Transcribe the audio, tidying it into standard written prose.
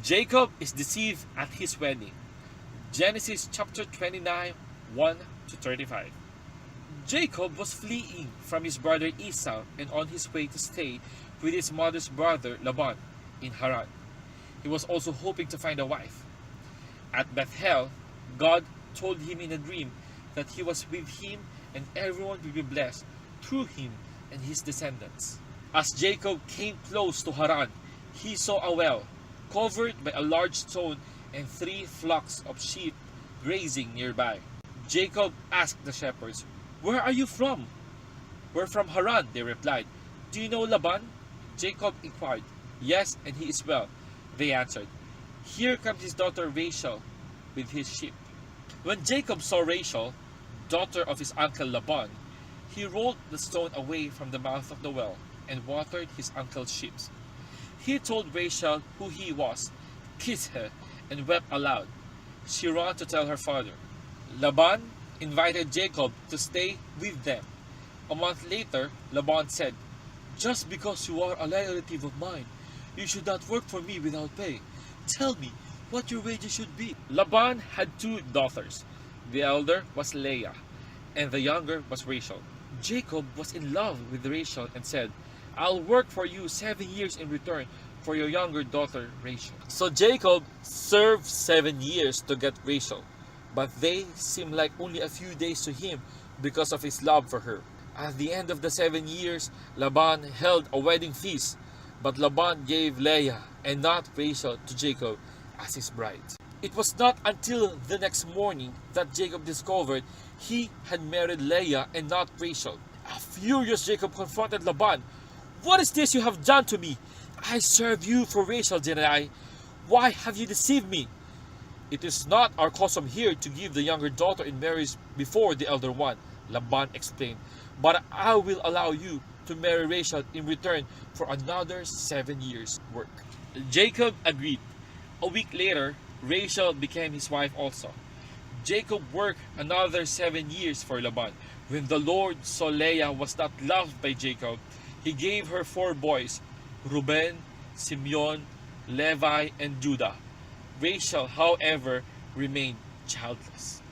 Jacob is deceived at his wedding. Genesis chapter 29, 1 to 35. Jacob was fleeing from his brother Esau and on his way to stay with his mother's brother Laban in Haran. He was also hoping to find a wife. At Bethel, God told him in a dream that he was with him and everyone will be blessed through him and his descendants. As Jacob came close to Haran, he saw a well covered by a large stone and 3 flocks of sheep grazing nearby. Jacob asked the shepherds, "Where are you from?" "We're from Haran," they replied. "Do you know Laban?" Jacob inquired. "Yes, and he is well," they answered. "Here comes his daughter Rachel with his sheep." When Jacob saw Rachel, daughter of his uncle Laban, he rolled the stone away from the mouth of the well and watered his uncle's sheep. He told Rachel who he was, kissed her, and wept aloud. She ran to tell her father. Laban invited Jacob to stay with them. A month later, Laban said, "Just because you are a relative of mine, you should not work for me without pay. Tell me what your wages should be." Laban had 2 daughters. The elder was Leah, and the younger was Rachel. Jacob was in love with Rachel and said, "I'll work for you 7 years in return for your younger daughter Rachel." So Jacob served 7 years to get Rachel, but they seemed like only a few days to him because of his love for her. At the end of the 7 years, Laban held a wedding feast, but Laban gave Leah and not Rachel to Jacob as his bride. It was not until the next morning that Jacob discovered he had married Leah and not Rachel. Furious, Jacob confronted Laban. "What is this you have done to me? I served you for Rachel, didn't I? Why have you deceived me?" "It is not our custom here to give the younger daughter in marriage before the elder one," Laban explained. "But I will allow you to marry Rachel in return for another 7 years' work." Jacob agreed. A week later, Rachel became his wife also. Jacob worked another 7 years for Laban. When the Lord saw Leah was not loved by Jacob, he gave her 4 boys, Reuben, Simeon, Levi, and Judah. Rachel, however, remained childless.